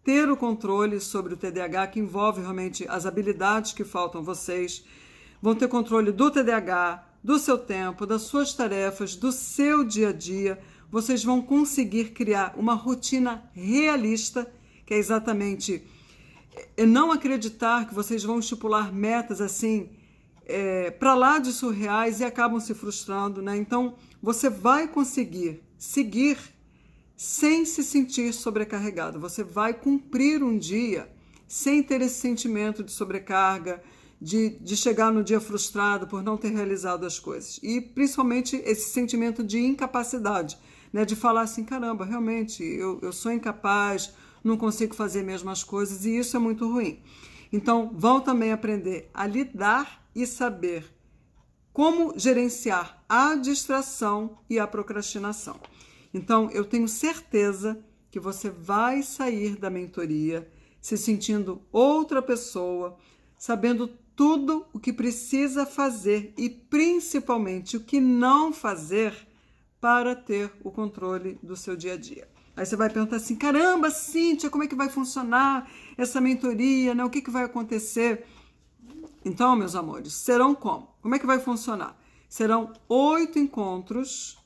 ter o controle sobre o TDAH, que envolve realmente as habilidades que faltam a vocês. Vão ter controle do TDAH, do seu tempo, das suas tarefas, do seu dia a dia. Vocês vão conseguir criar uma rotina realista, que é exatamente não acreditar que vocês vão estipular metas assim, para lá de surreais e acabam se frustrando, né? Então, você vai conseguir seguir sem se sentir sobrecarregado. Você vai cumprir um dia sem ter esse sentimento de sobrecarga, de chegar no dia frustrado por não ter realizado as coisas. E, principalmente, esse sentimento de incapacidade, né? De falar assim, caramba, realmente, eu sou incapaz, não consigo fazer mesmo as coisas, e isso é muito ruim. Então, vão também aprender a lidar e saber como gerenciar a distração e a procrastinação. Então, eu tenho certeza que você vai sair da mentoria se sentindo outra pessoa, sabendo tudo o que precisa fazer e principalmente o que não fazer para ter o controle do seu dia a dia. Aí você vai perguntar assim, caramba, Cíntia, como é que vai funcionar essa mentoria, né? O que vai acontecer? Então, meus amores, serão como? Como é que vai funcionar? Serão 8 encontros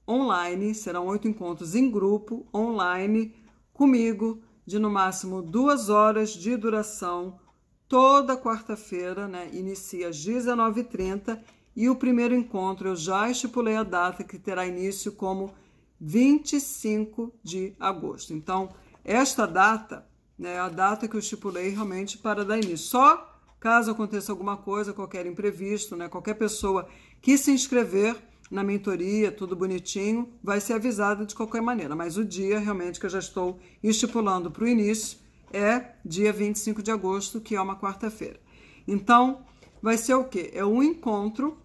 online, serão 8 encontros em grupo, online, comigo, de no máximo 2 horas de duração, toda quarta-feira, né? Inicia às 19h30 e o primeiro encontro eu já estipulei a data que terá início como 25 de agosto. Então, esta data, né, é a data que eu estipulei realmente para dar início. Só caso aconteça alguma coisa, qualquer imprevisto, né, qualquer pessoa que se inscrever na mentoria, tudo bonitinho, vai ser avisada de qualquer maneira. Mas o dia realmente que eu já estou estipulando para o início é dia 25 de agosto, que é uma quarta-feira. Então, vai ser o quê? É um encontro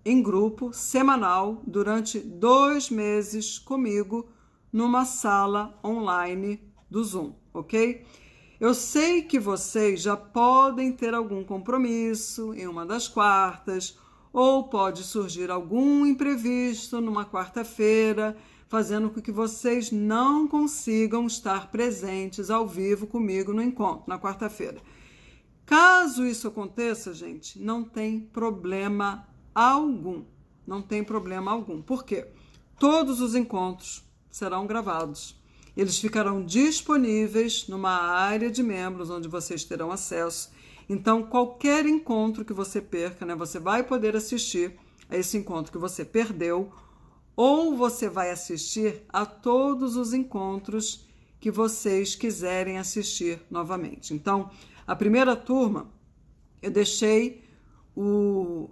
em grupo, semanal, durante 2 meses comigo, numa sala online do Zoom, ok? Eu sei que vocês já podem ter algum compromisso em uma das quartas, ou pode surgir algum imprevisto numa quarta-feira, fazendo com que vocês não consigam estar presentes ao vivo comigo no encontro, na quarta-feira. Caso isso aconteça, gente, não tem problema algum. Não tem problema algum. Por quê? Todos os encontros serão gravados. Eles ficarão disponíveis numa área de membros onde vocês terão acesso. Então, qualquer encontro que você perca, né, você vai poder assistir a esse encontro que você perdeu, ou você vai assistir a todos os encontros que vocês quiserem assistir novamente. Então, a primeira turma, eu deixei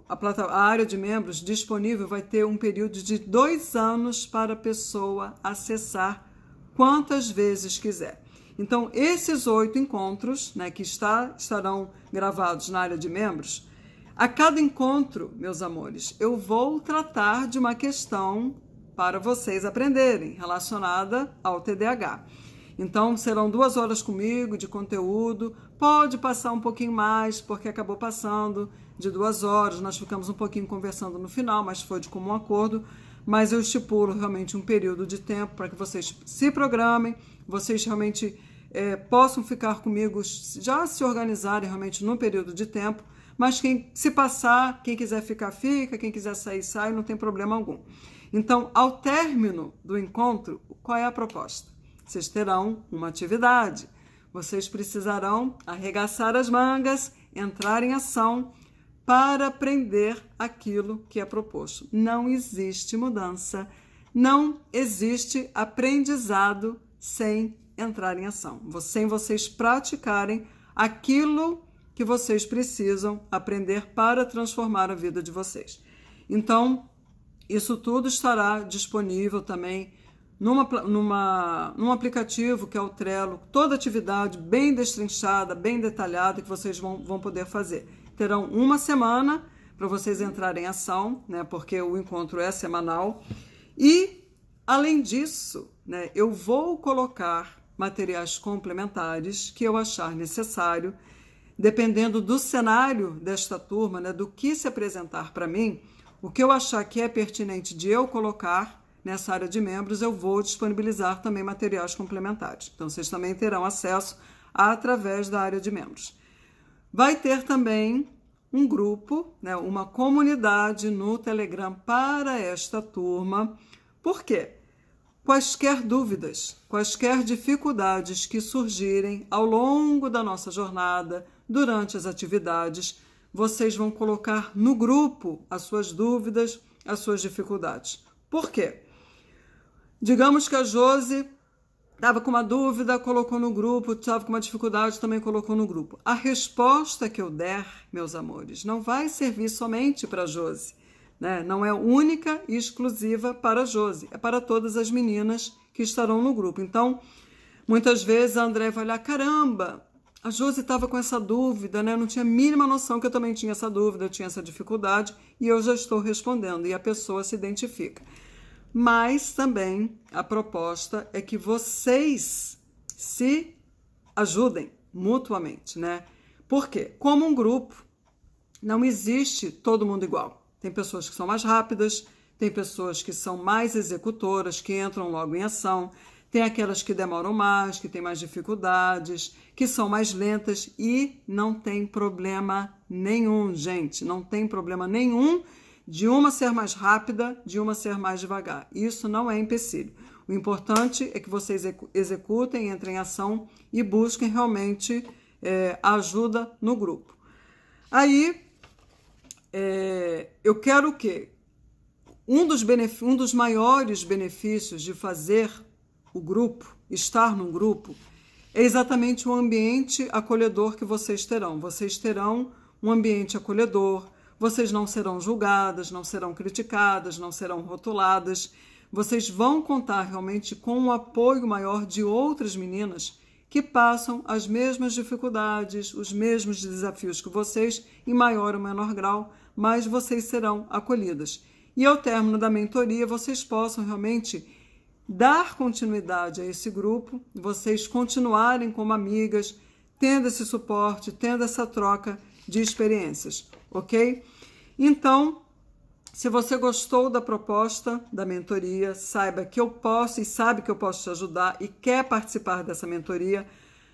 a área de membros disponível, vai ter um período de 2 anos para a pessoa acessar quantas vezes quiser. Então, esses 8 encontros, né, que estarão gravados na área de membros, a cada encontro, meus amores, eu vou tratar de uma questão para vocês aprenderem, relacionada ao TDAH. Então, serão 2 horas comigo de conteúdo, pode passar um pouquinho mais, porque acabou passando de 2 horas, nós ficamos um pouquinho conversando no final, mas foi de comum acordo, mas eu estipulo realmente um período de tempo para que vocês se programem, vocês realmente possam ficar comigo, já se organizarem realmente no período de tempo, mas quem se passar, quem quiser ficar, fica, quem quiser sair, sai, não tem problema algum. Então, ao término do encontro, qual é a proposta? Vocês terão uma atividade, vocês precisarão arregaçar as mangas, entrar em ação para aprender aquilo que é proposto. Não existe mudança, não existe aprendizado sem entrar em ação, sem vocês praticarem aquilo que vocês precisam aprender para transformar a vida de vocês. Então, isso tudo estará disponível também num aplicativo que é o Trello, toda atividade bem destrinchada, bem detalhada que vocês vão poder fazer. Terão 1 semana para vocês entrarem em ação, né, porque o encontro é semanal. E, além disso, né, eu vou colocar materiais complementares que eu achar necessário, dependendo do cenário desta turma, né, do que se apresentar para mim, O que eu achar que é pertinente de eu colocar nessa área de membros, eu vou disponibilizar também materiais complementares. Então, vocês também terão acesso através da área de membros. Vai ter também um grupo, né, uma comunidade no Telegram para esta turma. Por quê? Quaisquer dúvidas, quaisquer dificuldades que surgirem ao longo da nossa jornada, durante as atividades, vocês vão colocar no grupo as suas dúvidas, as suas dificuldades. Por quê? Digamos que a Josi estava com uma dúvida, colocou no grupo, estava com uma dificuldade, também colocou no grupo. A resposta que eu der, meus amores, não vai servir somente para a Josi, né? Não é única e exclusiva para a Josi, é para todas as meninas que estarão no grupo. Então, muitas vezes a André vai olhar, caramba, a Josi estava com essa dúvida, né? Eu não tinha a mínima noção que eu também tinha essa dúvida, eu tinha essa dificuldade e eu já estou respondendo, e a pessoa se identifica. Mas também a proposta é que vocês se ajudem mutuamente, né? Por quê? Como um grupo, não existe todo mundo igual. Tem pessoas que são mais rápidas, tem pessoas que são mais executoras, que entram logo em ação, tem aquelas que demoram mais, que têm mais dificuldades, que são mais lentas e não tem problema nenhum, gente. Não tem problema nenhum de uma ser mais rápida, de uma ser mais devagar. Isso não é empecilho. O importante é que vocês executem, entrem em ação e busquem realmente ajuda no grupo. Aí, eu quero o quê? Um dos maiores benefícios de fazer o grupo, estar num grupo, é exatamente o ambiente acolhedor que vocês terão. Vocês terão um ambiente acolhedor, vocês não serão julgadas, não serão criticadas, não serão rotuladas. Vocês vão contar realmente com o apoio maior de outras meninas que passam as mesmas dificuldades, os mesmos desafios que vocês, em maior ou menor grau, mas vocês serão acolhidas. E ao término da mentoria, vocês possam realmente dar continuidade a esse grupo, vocês continuarem como amigas, tendo esse suporte, tendo essa troca de experiências, ok? Então, se você gostou da proposta da mentoria, saiba que eu posso e sabe que eu posso te ajudar e quer participar dessa mentoria,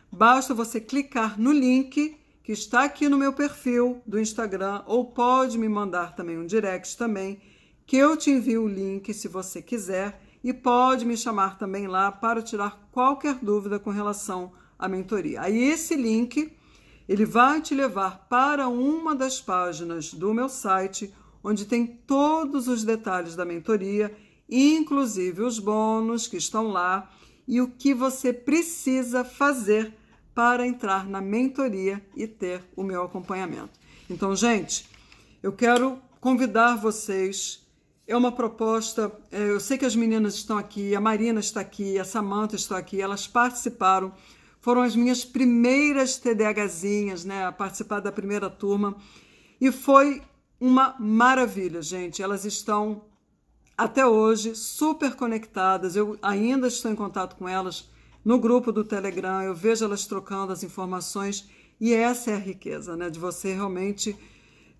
basta você clicar no link que está aqui no meu perfil do Instagram ou pode me mandar também um direct também, que eu te envio o link se você quiser e pode me chamar também lá para tirar qualquer dúvida com relação à mentoria. Aí esse link, ele vai te levar para uma das páginas do meu site, onde tem todos os detalhes da mentoria, inclusive os bônus que estão lá e o que você precisa fazer para entrar na mentoria e ter o meu acompanhamento. Então, gente, eu quero convidar vocês. É uma proposta, eu sei que as meninas estão aqui, a Marina está aqui, a Samantha está aqui, elas participaram, foram as minhas primeiras TDAHzinhas, né, a participar da primeira turma, e foi uma maravilha, gente. Elas estão, até hoje, super conectadas, eu ainda estou em contato com elas no grupo do Telegram, eu vejo elas trocando as informações, e essa é a riqueza, né, de você realmente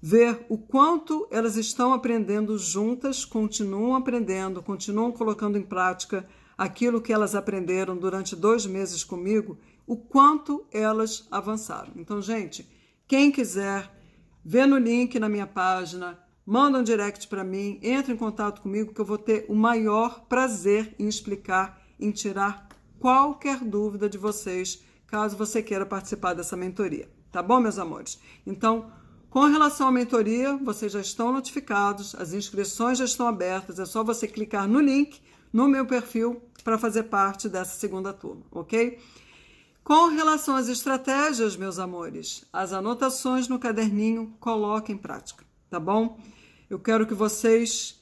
ver o quanto elas estão aprendendo juntas, continuam aprendendo, continuam colocando em prática aquilo que elas aprenderam durante 2 meses comigo, o quanto elas avançaram. Então, gente, quem quiser, vê no link na minha página, manda um direct para mim, entre em contato comigo que eu vou ter o maior prazer em explicar, em tirar qualquer dúvida de vocês, caso você queira participar dessa mentoria. Tá bom, meus amores? Então, com relação à mentoria, vocês já estão notificados, as inscrições já estão abertas, é só você clicar no link no meu perfil para fazer parte dessa segunda turma, ok? Com relação às estratégias, meus amores, as anotações no caderninho, coloquem em prática, tá bom? Eu quero que vocês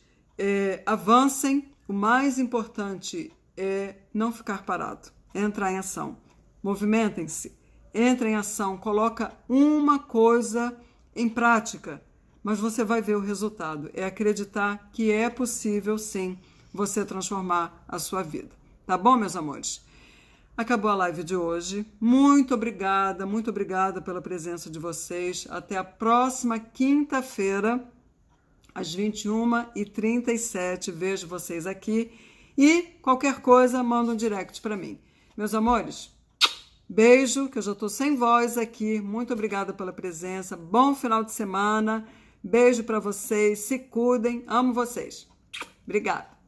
avancem. O mais importante é não ficar parado, é entrar em ação. Movimentem-se, entrem em ação, coloca uma coisa em prática, mas você vai ver o resultado. É acreditar que é possível, sim, você transformar a sua vida. Tá bom, meus amores? Acabou a live de hoje. Muito obrigada pela presença de vocês. Até a próxima quinta-feira, às 21h37. Vejo vocês aqui. E qualquer coisa, manda um direct para mim. Meus amores, beijo, que eu já estou sem voz aqui. Muito obrigada pela presença. Bom final de semana. Beijo para vocês. Se cuidem. Amo vocês. Obrigada.